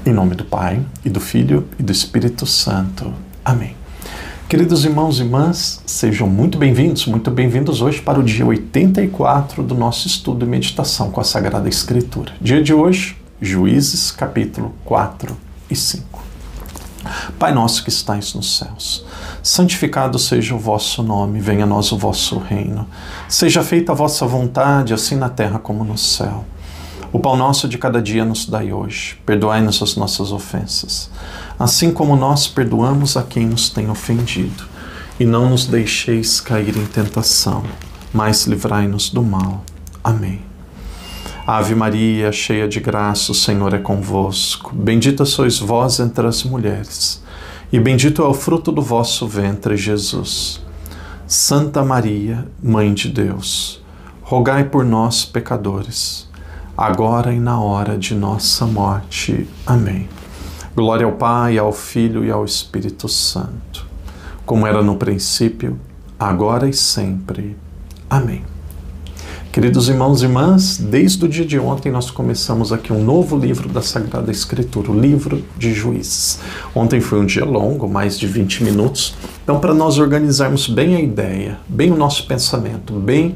Em nome do Pai, e do Filho, e do Espírito Santo. Amém. Queridos irmãos e irmãs, sejam muito bem-vindos hoje para o dia 84 do nosso estudo e meditação com a Sagrada Escritura. Dia de hoje, Juízes, capítulo 4 e 5. Pai nosso que estais nos céus, santificado seja o vosso nome, venha a nós o vosso reino. Seja feita a vossa vontade, assim na terra como no céu. O pão nosso de cada dia nos dai hoje. Perdoai-nos as nossas ofensas, assim como nós perdoamos a quem nos tem ofendido. E não nos deixeis cair em tentação, mas livrai-nos do mal. Amém. Ave Maria, cheia de graça, o Senhor é convosco. Bendita sois vós entre as mulheres, e bendito é o fruto do vosso ventre, Jesus. Santa Maria, Mãe de Deus, rogai por nós, pecadores, agora e na hora de nossa morte. Amém. Glória ao Pai, ao Filho e ao Espírito Santo, como era no princípio, agora e sempre. Amém. Queridos irmãos e irmãs, desde o dia de ontem nós começamos aqui um novo livro da Sagrada Escritura, o livro de Juízes. Ontem foi um dia longo, mais de 20 minutos, então para nós organizarmos bem a ideia, bem o nosso pensamento, bem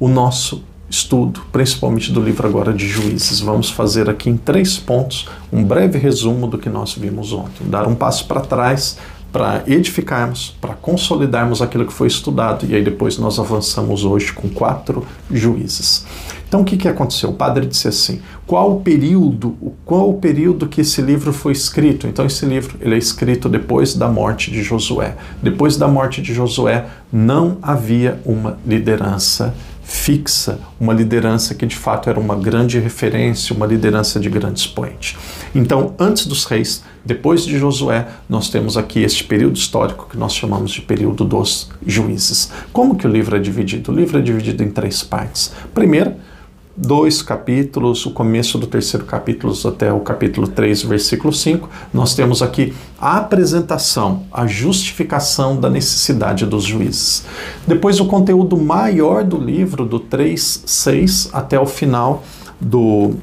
o nosso estudo, principalmente do livro agora de Juízes, vamos fazer aqui em 3 pontos um breve resumo do que nós vimos ontem, dar um passo para trás para edificarmos, para consolidarmos aquilo que foi estudado, e aí depois nós avançamos hoje com 4 juízes. Então o que aconteceu? O padre disse assim, qual o período que esse livro foi escrito? Então esse livro ele é escrito depois da morte de Josué. Depois da morte de Josué não havia uma liderança fixa, uma liderança que de fato era uma grande referência, uma liderança de grande expoente. Então, antes dos reis, depois de Josué, nós temos aqui este período histórico que nós chamamos de período dos juízes. Como que o livro é dividido? O livro é dividido em 3 partes. Primeiro, 2 capítulos, o começo do 3º capítulo até o capítulo 3, versículo 5, nós temos aqui a apresentação, a justificação da necessidade dos juízes. Depois o conteúdo maior do livro, do 3, 6, até o final do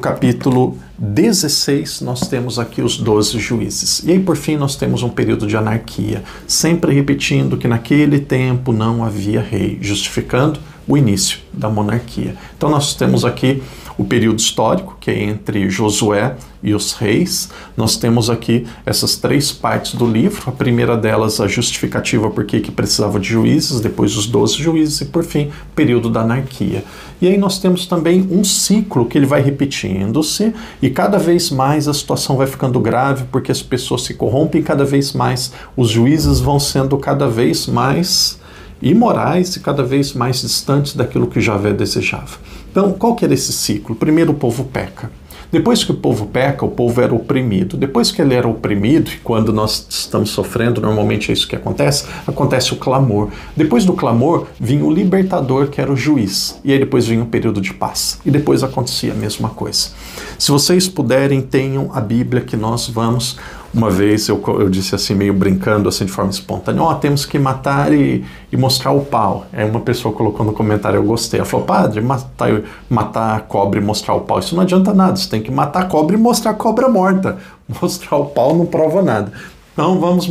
capítulo 16, nós temos aqui os 12 juízes. E aí, por fim, nós temos um período de anarquia, sempre repetindo que naquele tempo não havia rei, justificando o início da monarquia. Então nós temos aqui o período histórico, que é entre Josué e os reis. Nós temos aqui essas 3 partes do livro. A primeira delas, a justificativa porque que precisava de juízes, depois os 12 juízes e, por fim, período da anarquia. E aí nós temos também um ciclo que ele vai repetindo-se e cada vez mais a situação vai ficando grave porque as pessoas se corrompem, cada vez mais os juízes vão sendo cada vez mais imorais e cada vez mais distantes daquilo que Javé desejava. Então, qual que era esse ciclo? Primeiro o povo peca. Depois que o povo peca, o povo era oprimido. Depois que ele era oprimido, e quando nós estamos sofrendo, normalmente é isso que acontece o clamor. Depois do clamor, vinha o libertador, que era o juiz. E aí depois vinha o período de paz. E depois acontecia a mesma coisa. Se vocês puderem, tenham a Bíblia que nós vamos... Uma vez eu disse assim, meio brincando, assim de forma espontânea, temos que matar e mostrar o pau. Aí uma pessoa colocou no comentário, eu gostei. Ela falou, padre, matar a cobra e mostrar o pau, isso não adianta nada, você tem que matar a cobra e mostrar a cobra morta. Mostrar o pau não prova nada. Então vamos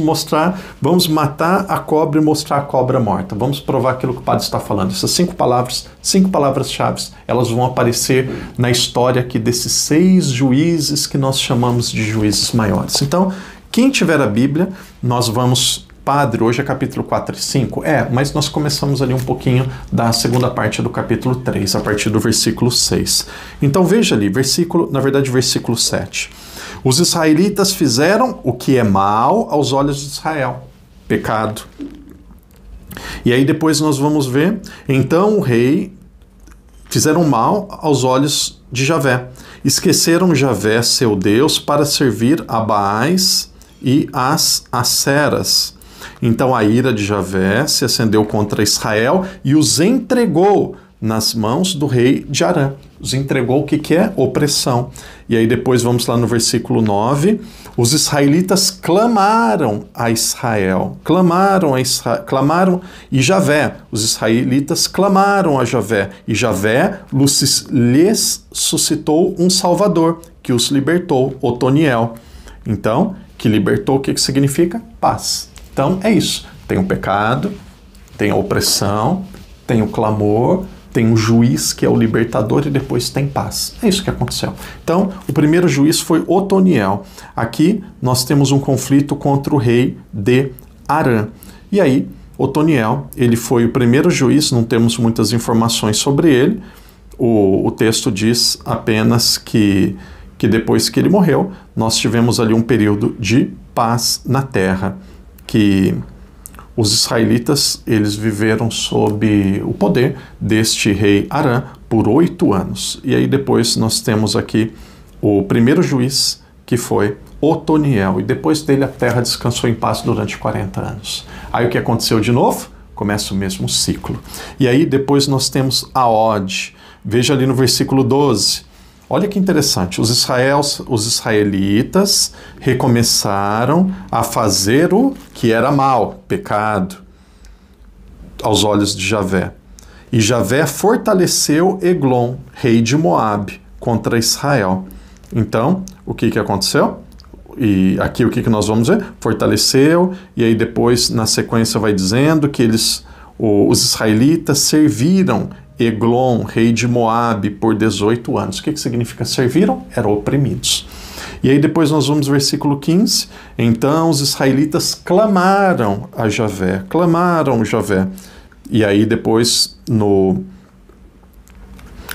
matar a cobra e mostrar a cobra morta. Vamos provar aquilo que o padre está falando. Essas 5 palavras-chave, elas vão aparecer na história aqui desses 6 juízes que nós chamamos de juízes maiores. Então, quem tiver a Bíblia, nós vamos... Padre, hoje é capítulo 4 e 5? Mas nós começamos ali um pouquinho da segunda parte do capítulo 3, a partir do versículo 6. Então veja ali, versículo 7. Os israelitas fizeram o que é mal aos olhos de Israel, pecado. E aí depois nós vamos ver, então o rei fizeram mal aos olhos de Javé. Esqueceram Javé, seu Deus, para servir a Baais e as Aceras. Então a ira de Javé se acendeu contra Israel e os entregou nas mãos do rei de Arã. Os entregou o que é? Opressão. E aí depois vamos lá no versículo 9. Os israelitas clamaram a Israel, clamaram e Javé. Os israelitas clamaram a Javé e Javé lhes suscitou um Salvador que os libertou, Otoniel. Então, que libertou, o que significa? Paz. Então, é isso. Tem o pecado, tem a opressão, tem o clamor, tem um juiz que é o libertador e depois tem paz. É isso que aconteceu. Então, o primeiro juiz foi Otoniel. Aqui nós temos um conflito contra o rei de Arã. E aí, Otoniel, ele foi o primeiro juiz, não temos muitas informações sobre ele. O texto diz apenas que depois que ele morreu, nós tivemos ali um período de paz na terra, que os israelitas, eles viveram sob o poder deste rei Arã por 8 anos. E aí depois nós temos aqui o primeiro juiz, que foi Otoniel. E depois dele a terra descansou em paz durante 40 anos. Aí o que aconteceu de novo? Começa o mesmo ciclo. E aí depois nós temos Aod. Veja ali no versículo 12. Olha que interessante, os israelitas recomeçaram a fazer o que era mal, pecado, aos olhos de Javé. E Javé fortaleceu Eglon, rei de Moabe, contra Israel. Então, o que aconteceu? E aqui o que nós vamos ver? Fortaleceu, e aí depois na sequência vai dizendo que os israelitas serviram Eglon, rei de Moabe, por 18 anos. O que significa serviram? Eram oprimidos. E aí depois nós vamos versículo 15. Então os israelitas clamaram a Javé. E aí depois no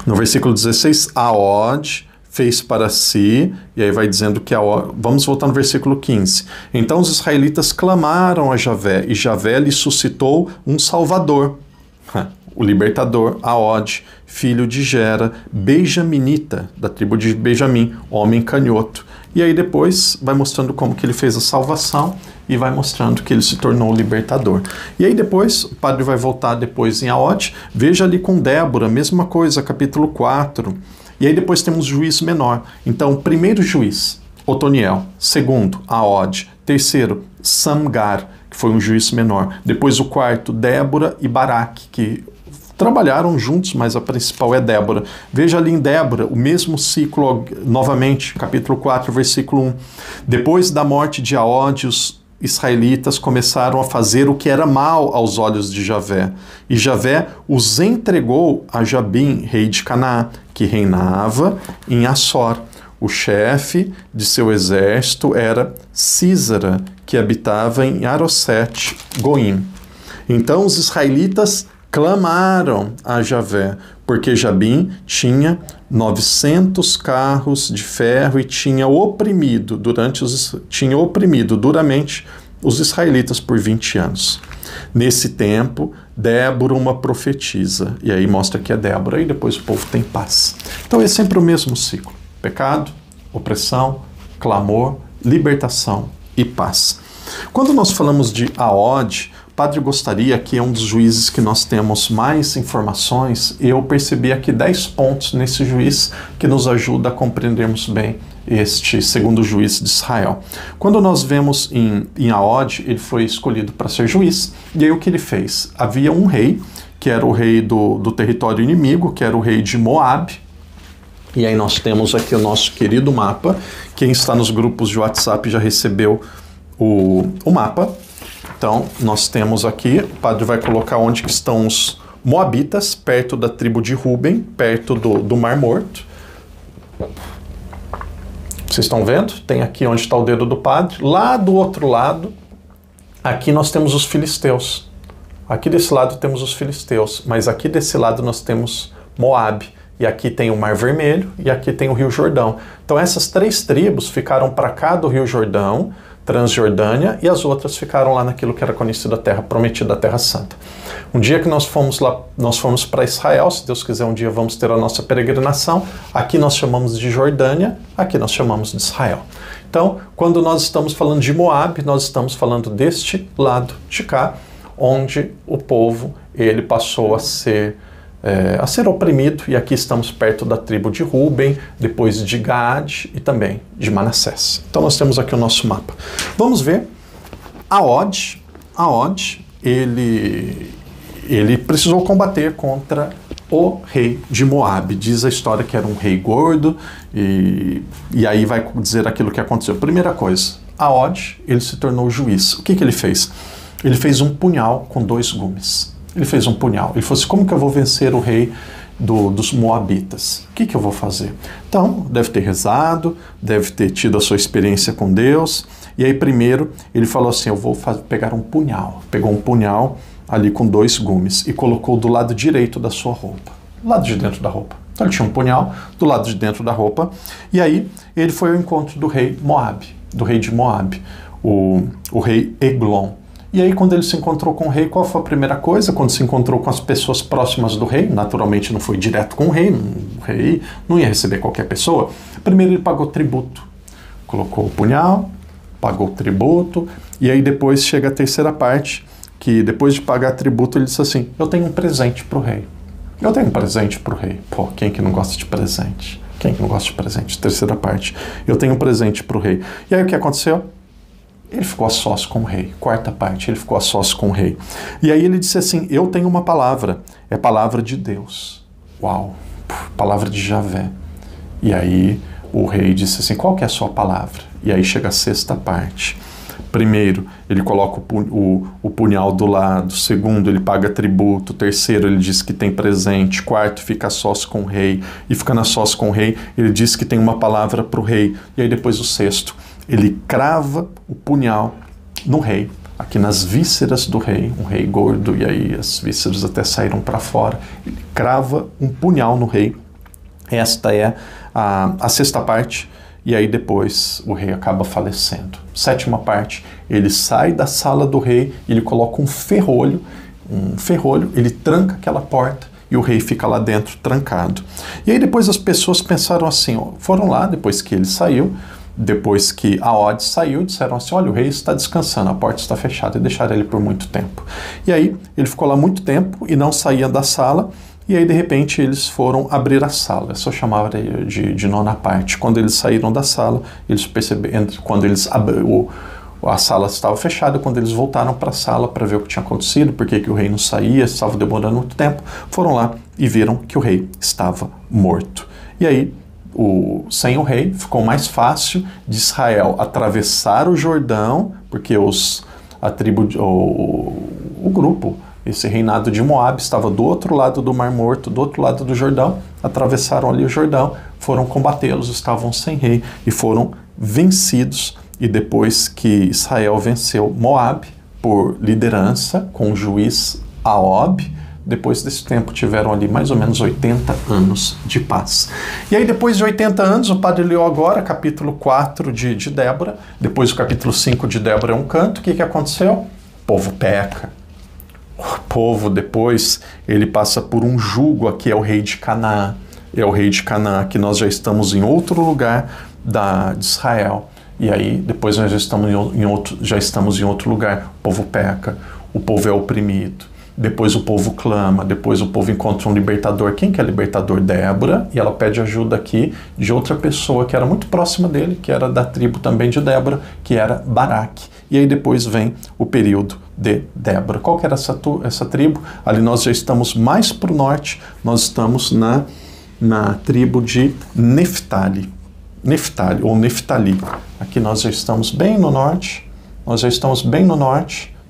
versículo 16, Aod fez para si, e aí vai dizendo que vamos voltar no versículo 15. Então os israelitas clamaram a Javé, e Javé lhe suscitou um Salvador. O libertador, Aod, filho de Gera, benjaminita, da tribo de Benjamim, homem canhoto. E aí depois vai mostrando como que ele fez a salvação e vai mostrando que ele se tornou o libertador. E aí depois, o padre vai voltar depois em Aod, veja ali com Débora, mesma coisa, capítulo 4. E aí depois temos juiz menor. Então, primeiro juiz, Otoniel. Segundo, Aod. Terceiro, Samgar, que foi um juiz menor. Depois o quarto, Débora e Baraque, que trabalharam juntos, mas a principal é Débora. Veja ali em Débora, o mesmo ciclo, novamente, capítulo 4, versículo 1. Depois da morte de Aod, os israelitas começaram a fazer o que era mal aos olhos de Javé. E Javé os entregou a Jabim, rei de Canaã, que reinava em Assor. O chefe de seu exército era Sísara, que habitava em Arosete Goim. Então os israelitas clamaram a Javé, porque Jabim tinha 900 carros de ferro e tinha oprimido duramente os israelitas por 20 anos. Nesse tempo, Débora, uma profetisa, e aí mostra que é Débora, e depois o povo tem paz. Então é sempre o mesmo ciclo: pecado, opressão, clamor, libertação e paz. Quando nós falamos de Aod, o padre gostaria que é um dos juízes que nós temos mais informações. Eu percebi aqui 10 pontos nesse juiz que nos ajuda a compreendermos bem este segundo juiz de Israel. Quando nós vemos em Aod, ele foi escolhido para ser juiz, e aí o que ele fez? Havia um rei, que era o rei do território inimigo, que era o rei de Moabe. E aí nós temos aqui o nosso querido mapa. Quem está nos grupos de WhatsApp já recebeu o mapa. Então, nós temos aqui, o padre vai colocar onde que estão os moabitas, perto da tribo de Ruben, perto do Mar Morto. Vocês estão vendo? Tem aqui onde está o dedo do padre. Lá do outro lado, aqui nós temos os filisteus. Aqui desse lado temos os filisteus, mas aqui desse lado nós temos Moabe. E aqui tem o Mar Vermelho e aqui tem o Rio Jordão. Então essas 3 tribos ficaram para cá do Rio Jordão, Transjordânia, e as outras ficaram lá naquilo que era conhecido a Terra Prometida, a Terra Santa. Um dia que nós fomos lá, nós fomos para Israel, se Deus quiser um dia vamos ter a nossa peregrinação. Aqui nós chamamos de Jordânia, aqui nós chamamos de Israel. Então, quando nós estamos falando de Moabe, nós estamos falando deste lado de cá, onde o povo ele passou a ser a ser oprimido, e aqui estamos perto da tribo de Ruben, depois de Gad e também de Manassés. Então nós temos aqui o nosso mapa. Vamos ver Og, ele precisou combater contra o rei de Moabe. Diz a história que era um rei gordo, e aí vai dizer aquilo que aconteceu. Primeira coisa, Og, ele se tornou juiz. O que ele fez? Ele fez um punhal com 2 gumes. Ele fez um punhal. Ele falou assim, como que eu vou vencer o rei dos Moabitas? O que eu vou fazer? Então, deve ter rezado, deve ter tido a sua experiência com Deus. E aí, primeiro, ele falou assim, eu vou pegar um punhal. Pegou um punhal ali com 2 gumes e colocou do lado direito da sua roupa. Do lado de dentro da roupa. Então, ele tinha um punhal do lado de dentro da roupa. E aí, ele foi ao encontro do rei Moabe, do rei de Moabe, o rei Eglon. E aí, quando ele se encontrou com o rei, qual foi a primeira coisa? Quando se encontrou com as pessoas próximas do rei, naturalmente não foi direto com o rei não ia receber qualquer pessoa. Primeiro ele pagou tributo. Colocou o punhal, pagou tributo, e aí depois chega a terceira parte, que depois de pagar tributo ele disse assim, eu tenho um presente para o rei. Eu tenho um presente para o rei. Pô, quem que não gosta de presente? Quem que não gosta de presente? Terceira parte, eu tenho um presente para o rei. E aí o que aconteceu? Ele ficou a sós com o rei. Quarta parte, ele ficou a sós com o rei. E aí ele disse assim, eu tenho uma palavra, é palavra de Deus. Uau, palavra de Javé. E aí o rei disse assim, qual que é a sua palavra? E aí chega a sexta parte. Primeiro, ele coloca o punhal do lado. Segundo, ele paga tributo. Terceiro, ele diz que tem presente. Quarto, fica a sós com o rei. E ficando a sós com o rei, ele diz que tem uma palavra para o rei. E aí depois o sexto, ele crava o punhal no rei, aqui nas vísceras do rei, um rei gordo, e aí as vísceras até saíram para fora. Ele crava um punhal no rei. Esta é a sexta parte, e aí depois o rei acaba falecendo. Sétima parte, ele sai da sala do rei, ele coloca um ferrolho, ele tranca aquela porta, e o rei fica lá dentro trancado. E aí depois as pessoas pensaram assim, foram lá, depois que ele saiu, depois que Og saiu, disseram assim, olha, o rei está descansando, a porta está fechada, e deixaram ele por muito tempo. E aí, ele ficou lá muito tempo e não saía da sala, e aí, de repente, eles foram abrir a sala. Essa eu chamava de nona parte. Quando eles saíram da sala, eles perceberam, quando eles a sala estava fechada, quando eles voltaram para a sala para ver o que tinha acontecido, porque que o rei não saía, estava demorando muito tempo, foram lá e viram que o rei estava morto. E aí, sem o rei, ficou mais fácil de Israel atravessar o Jordão, porque o grupo, esse reinado de Moabe estava do outro lado do Mar Morto, do outro lado do Jordão, atravessaram ali o Jordão, foram combatê-los, estavam sem rei e foram vencidos. E depois que Israel venceu Moabe por liderança, com o juiz Aob, depois desse tempo tiveram ali mais ou menos 80 anos de paz. E aí depois de 80 anos, o padre leu agora capítulo 4 de Débora, depois o capítulo 5 de Débora é um canto. O que aconteceu? O povo peca. O povo depois, ele passa por um jugo, aqui é o rei de Canaã. É o rei de Canaã, que nós já estamos em outro lugar de Israel. E aí depois nós já estamos em outro lugar. O povo peca, o povo é oprimido. Depois o povo clama, depois o povo encontra um libertador. Quem que é libertador? Débora, e ela pede ajuda aqui de outra pessoa que era muito próxima dele, que era da tribo também de Débora, que era Baraque. E aí depois vem o período de Débora. Qual que era essa tribo? Ali nós já estamos mais para o norte, nós estamos na tribo de Neftali, ou Neftali. Aqui nós já estamos bem no norte,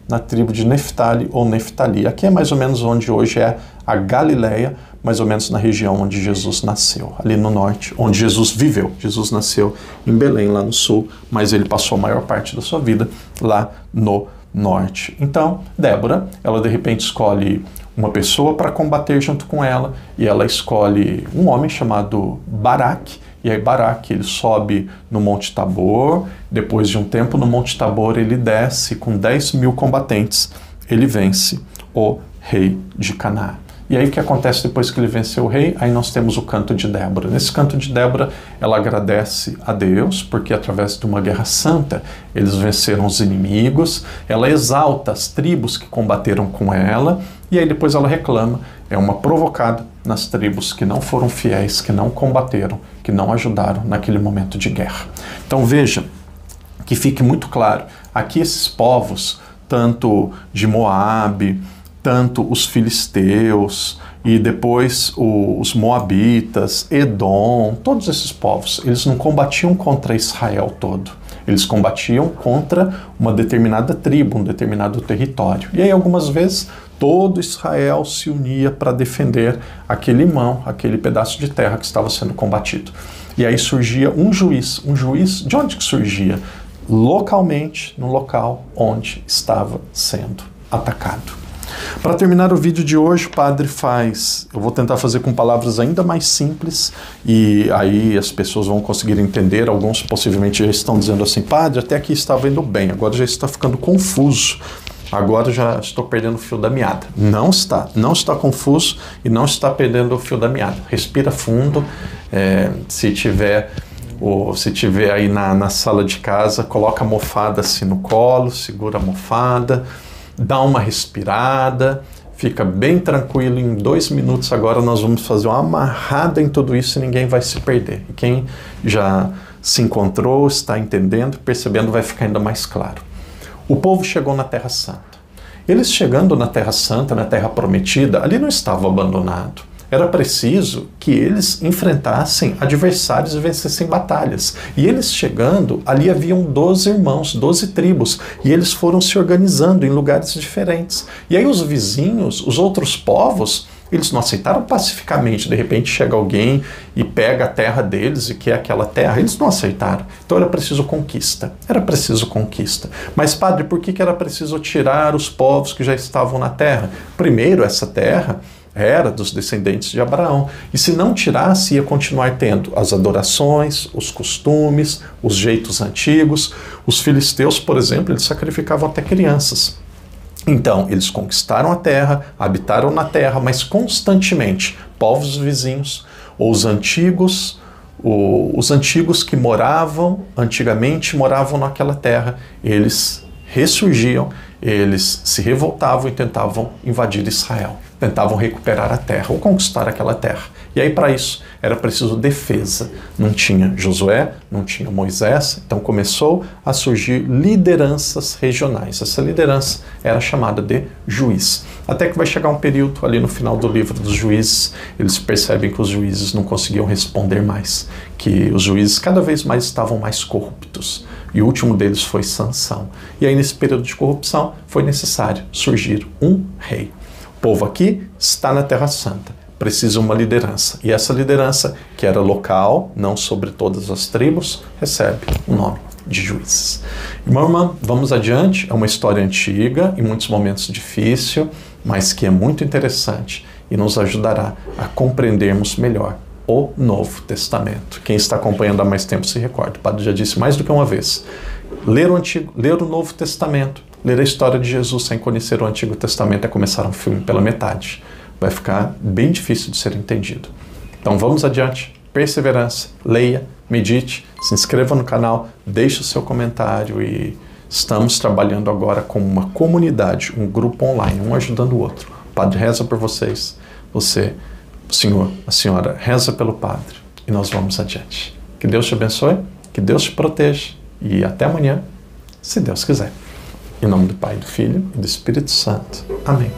na tribo de Neftali ou Neftali. Aqui é mais ou menos onde hoje é a Galileia, mais ou menos na região onde Jesus nasceu, ali no norte, onde Jesus viveu. Jesus nasceu em Belém, lá no sul, mas ele passou a maior parte da sua vida lá no norte. Então, Débora, ela de repente escolhe uma pessoa para combater junto com ela, e ela escolhe um homem chamado Baraque. E aí Baraque, ele sobe no Monte Tabor, depois de um tempo no Monte Tabor ele desce com 10.000 combatentes, ele vence o rei de Canaã. E aí o que acontece depois que ele venceu o rei? Aí nós temos o canto de Débora. Nesse canto de Débora, ela agradece a Deus, porque através de uma guerra santa, eles venceram os inimigos, ela exalta as tribos que combateram com ela, e aí depois ela reclama é uma provocada nas tribos que não foram fiéis, que não combateram, que não ajudaram naquele momento de guerra. Então veja, que fique muito claro, aqui esses povos, tanto de Moabe, tanto os filisteus e depois os moabitas, Edom, todos esses povos, eles não combatiam contra Israel todo. Eles combatiam contra uma determinada tribo, um determinado território. E aí algumas vezes todo Israel se unia para defender aquele irmão, aquele pedaço de terra que estava sendo combatido. E aí surgia um juiz de onde que surgia? Localmente, no local onde estava sendo atacado. Para terminar o vídeo de hoje, o padre eu vou tentar fazer com palavras ainda mais simples, e aí as pessoas vão conseguir entender. Alguns possivelmente já estão dizendo assim: padre, até aqui estava indo bem, agora já está ficando confuso, agora já estou perdendo o fio da meada. Não está confuso e não está perdendo o fio da meada. Respira fundo, se tiver aí na sala de casa, coloca a almofada assim no colo, segura a almofada, dá uma respirada, fica bem tranquilo. Em 2 minutos agora nós vamos fazer uma amarrada em tudo isso e ninguém vai se perder. E quem já se encontrou, está entendendo, percebendo, vai ficar ainda mais claro. O povo chegou na Terra Santa. Eles chegando na Terra Santa, na Terra Prometida, ali não estava abandonado. Era preciso que eles enfrentassem adversários e vencessem batalhas. E eles chegando, ali haviam 12 irmãos, 12 tribos, e eles foram se organizando em lugares diferentes. E aí os vizinhos, os outros povos, eles não aceitaram pacificamente. De repente chega alguém e pega a terra deles e quer aquela terra. Eles não aceitaram. Então era preciso conquista. Era preciso conquista. Mas, padre, por que era preciso tirar os povos que já estavam na terra? Primeiro, essa terra era dos descendentes de Abraão. E se não tirasse, ia continuar tendo as adorações, os costumes, os jeitos antigos. Os filisteus, por exemplo, eles sacrificavam até crianças. Então, eles conquistaram a terra, habitaram na terra, mas constantemente, povos vizinhos, ou os antigos que antigamente moravam naquela terra, eles ressurgiam, eles se revoltavam e tentavam invadir Israel, tentavam recuperar a terra ou conquistar aquela terra. E aí, para isso, era preciso defesa. Não tinha Josué, não tinha Moisés, então começou a surgir lideranças regionais. Essa liderança era chamada de juiz. Até que vai chegar um período ali no final do livro dos juízes, eles percebem que os juízes não conseguiam responder mais, que os juízes cada vez mais estavam mais corruptos. E o último deles foi Sansão. E aí, nesse período de corrupção, foi necessário surgir um rei. O povo aqui está na Terra Santa, precisa uma liderança. E essa liderança, que era local, não sobre todas as tribos, recebe o nome de juízes. Irmão, irmã, vamos adiante. É uma história antiga, em muitos momentos difícil, mas que é muito interessante e nos ajudará a compreendermos melhor o Novo Testamento. Quem está acompanhando há mais tempo se recorda. O padre já disse mais do que uma vez. Ler o Novo Testamento, ler a história de Jesus sem conhecer o Antigo Testamento é começar um filme pela metade. Vai ficar bem difícil de ser entendido. Então vamos adiante. Perseverança, leia, medite, se inscreva no canal, deixe o seu comentário e estamos trabalhando agora com uma comunidade, um grupo online, um ajudando o outro. O padre reza por vocês, o senhor, a senhora reza pelo padre e nós vamos adiante. Que Deus te abençoe, que Deus te proteja e até amanhã, se Deus quiser. Em nome do Pai, do Filho e do Espírito Santo. Amém.